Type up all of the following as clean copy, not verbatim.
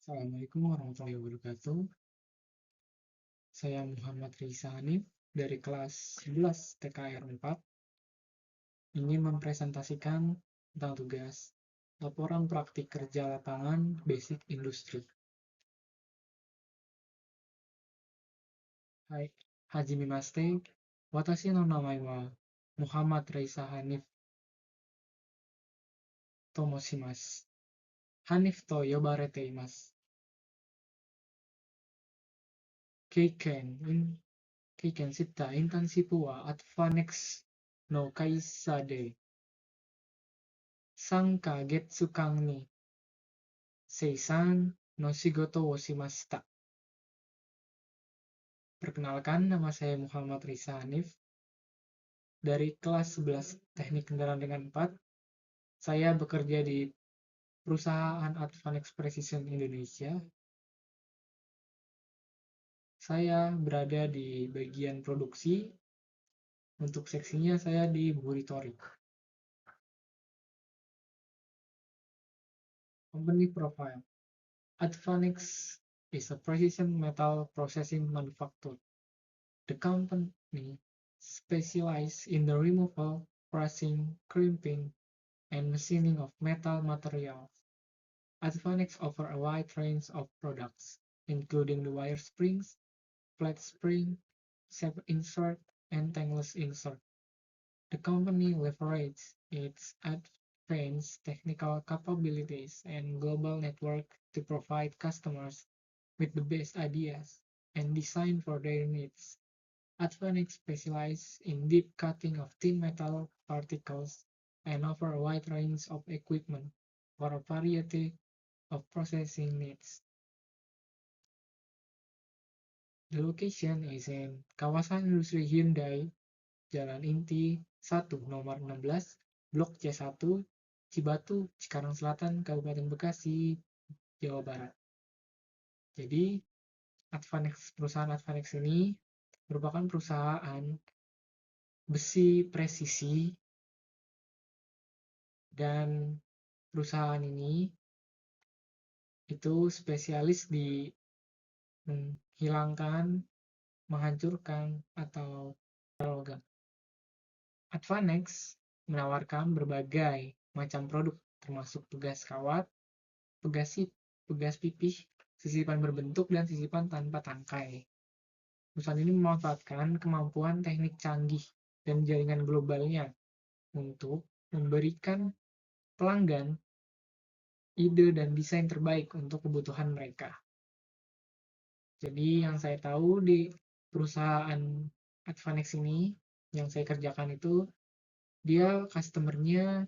Assalamualaikum warahmatullahi wabarakatuh. Saya Muhammad Risa Hanif dari kelas 11 TKR 4 ingin mempresentasikan tentang tugas laporan praktik kerja lapangan basic industri. Hai, hajime mashite. Watashi no namae wa Muhammad Risa Hanif to moshimasu. Hanif to yobarete imasu. Keiken shita internship wa at Fanex no kaisa de 3 kagetsu kan ni Seisan no shigoto wo shimashita. Perkenalkan, nama saya Muhammad Risa Hanif dari kelas 11 Teknik Kendaraan Ringan 4. Saya bekerja di perusahaan Advanex Precision Indonesia. Saya berada di bagian produksi. Untuk seksinya saya di Buritori. Company profile. Advanex is a precision metal processing manufacturer. The company specializes in the removal, pressing, crimping, and machining of metal materials. Advanex offers a wide range of products, including the wire springs, flat spring, shape insert, and tangless insert. The company leverages its advanced technical capabilities and global network to provide customers with the best ideas and design for their needs. Advanex specializes in deep cutting of thin metal particles and offer a wide range of equipment for a variety of processing needs. The location is in kawasan industri Hyundai, Jalan Inti 1 nomor 16, Blok C1, Cibatu, Cikarang Selatan, Kabupaten Bekasi, Jawa Barat. Jadi, perusahaan Advanex ini merupakan perusahaan besi presisi, dan perusahaan ini itu spesialis di menghilangkan, menghancurkan, atau logam. Advanex menawarkan berbagai macam produk termasuk pegas kawat, pegas pipih, sisipan berbentuk, dan sisipan tanpa tangkai. Perusahaan ini memanfaatkan kemampuan teknik canggih dan jaringan globalnya untuk memberikan pelanggan ide dan desain terbaik untuk kebutuhan mereka. Jadi yang saya tahu di perusahaan Advanex ini, yang saya kerjakan itu, dia customer-nya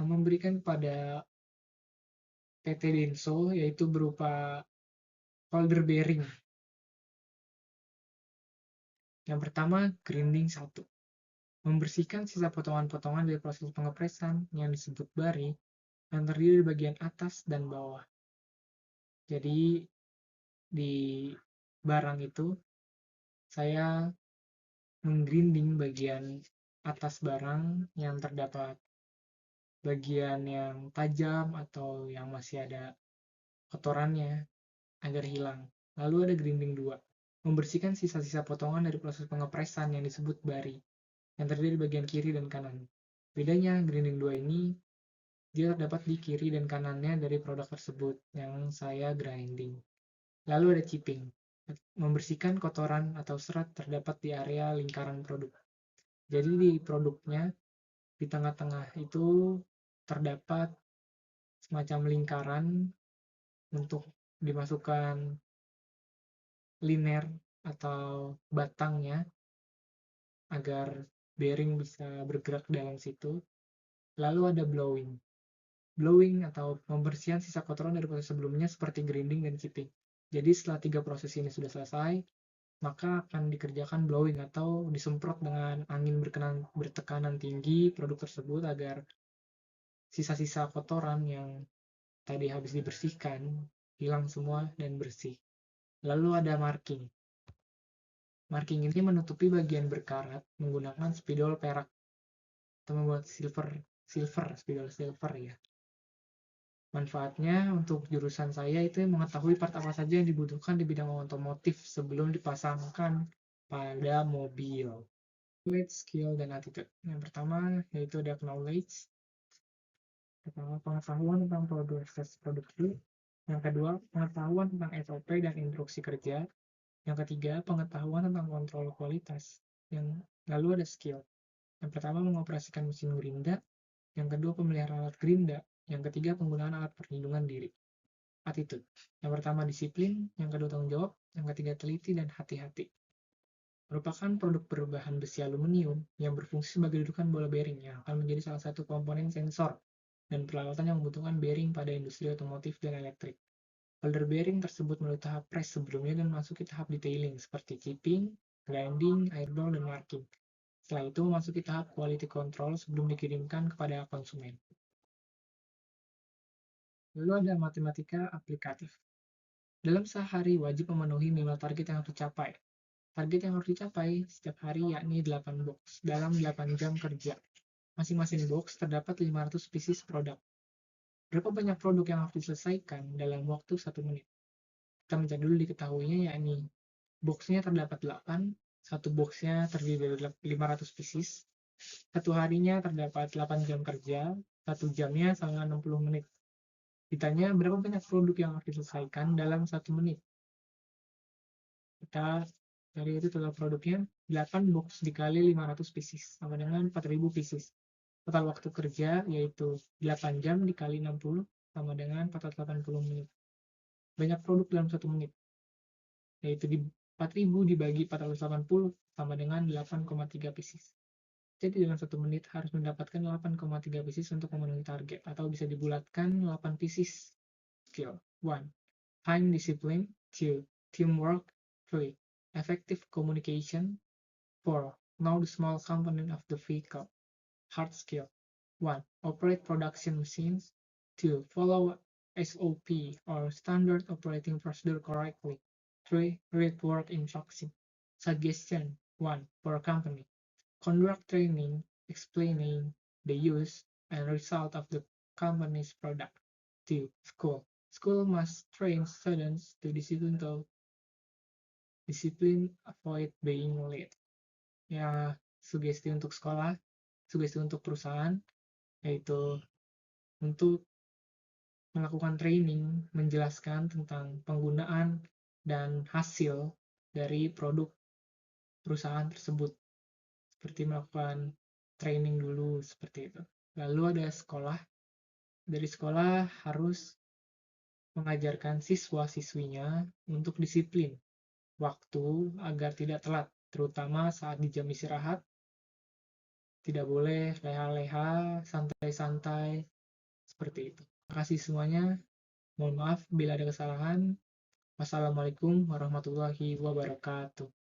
memberikan pada PT Denso, yaitu berupa folder bearing. Yang pertama, grinding 1. Membersihkan sisa potongan-potongan dari proses pengepresan yang disebut bari, yang terdiri dari bagian atas dan bawah. Jadi di barang itu saya menggrinding bagian atas barang yang terdapat bagian yang tajam atau yang masih ada kotorannya agar hilang. Lalu ada grinding 2, membersihkan sisa-sisa potongan dari proses pengepresan yang disebut bari, yang terdiri dari bagian kiri dan kanan. Bedanya, grinding 2 ini dia terdapat di kiri dan kanannya dari produk tersebut yang saya grinding. Lalu ada chipping, membersihkan kotoran atau serat terdapat di area lingkaran produk. Jadi di produknya, di tengah-tengah itu terdapat semacam lingkaran untuk dimasukkan liner atau batangnya agar bearing bisa bergerak dalam situ. Lalu ada blowing atau pembersihan sisa kotoran dari proses sebelumnya seperti grinding dan chipping. Jadi setelah 3 proses ini sudah selesai, maka akan dikerjakan blowing atau disemprot dengan angin bertekanan tinggi produk tersebut agar sisa-sisa kotoran yang tadi habis dibersihkan hilang semua dan bersih. Lalu ada marking. Marking ini menutupi bagian berkarat menggunakan spidol perak atau membuat silver spidol silver ya. Manfaatnya untuk jurusan saya itu mengetahui part apa saja yang dibutuhkan di bidang otomotif sebelum dipasangkan pada mobil. Knowledge, skill, dan attitude. Yang pertama yaitu ada knowledge. Pertama, pengetahuan tentang proses produksi. Yang kedua, pengetahuan tentang SOP dan instruksi kerja. Yang ketiga, pengetahuan tentang kontrol kualitas. Yang lalu ada skill. Yang pertama, mengoperasikan mesin gerinda. Yang kedua, pemeliharaan alat gerinda. Yang ketiga, penggunaan alat perlindungan diri. Attitude. Yang pertama, disiplin. Yang kedua, tanggung jawab. Yang ketiga, teliti dan hati-hati. Merupakan produk berbahan besi aluminium yang berfungsi sebagai dudukan bola bearing yang akan menjadi salah satu komponen sensor dan peralatan yang membutuhkan bearing pada industri otomotif dan elektrik. Folder bearing tersebut melalui tahap press sebelumnya dan memasuki tahap detailing seperti chipping, grinding, airball, dan marking. Setelah itu memasuki tahap quality control sebelum dikirimkan kepada konsumen. Lalu ada matematika aplikatif. Dalam sehari wajib memenuhi minimal target yang harus dicapai. Target yang harus dicapai setiap hari yakni 8 box dalam 8 jam kerja. Masing-masing box terdapat 500 pieces produk. Berapa banyak produk yang harus diselesaikan dalam waktu 1 menit? Kita mencari dulu diketahuinya yakni boxnya terdapat 8, satu boxnya terdiri dari 500 pieces, satu harinya terdapat 8 jam kerja, satu jamnya sama 60 menit. Ditanya berapa banyak produk yang harus diselesaikan dalam 1 menit. Kita cari itu total produknya 8 box dikali 500 pieces sama dengan 4000 pieces. Total waktu kerja yaitu 8 jam dikali 60 sama dengan 480 menit. Banyak produk dalam 1 menit, yaitu di 4000 dibagi 480 sama dengan 8,3 pieces. Jadi dalam 1 menit harus mendapatkan 8,3 pieces untuk memenuhi target, atau bisa dibulatkan 8 pieces. Skill 1. Time discipline. 2. Teamwork. 3. Effective communication. 4. Know the small component of the vehicle. Hard skill. 1. Operate production machines. 2. Follow SOP or standard operating procedure correctly. 3. Read work instruction. Suggestion 1. For a company. Conduct training explaining the use and result of the company's product. 2. School. School must train students to discipline avoid being late. Ya, sugesti untuk sekolah, sugesti untuk perusahaan, yaitu untuk melakukan training menjelaskan tentang penggunaan dan hasil dari produk perusahaan tersebut, seperti melakukan training dulu seperti itu. Lalu ada sekolah. Dari sekolah harus mengajarkan siswa-siswinya untuk disiplin waktu agar tidak telat, terutama saat di jam istirahat. Tidak boleh leha-leha, santai-santai, seperti itu. Terima kasih semuanya. Mohon maaf bila ada kesalahan. Wassalamualaikum warahmatullahi wabarakatuh.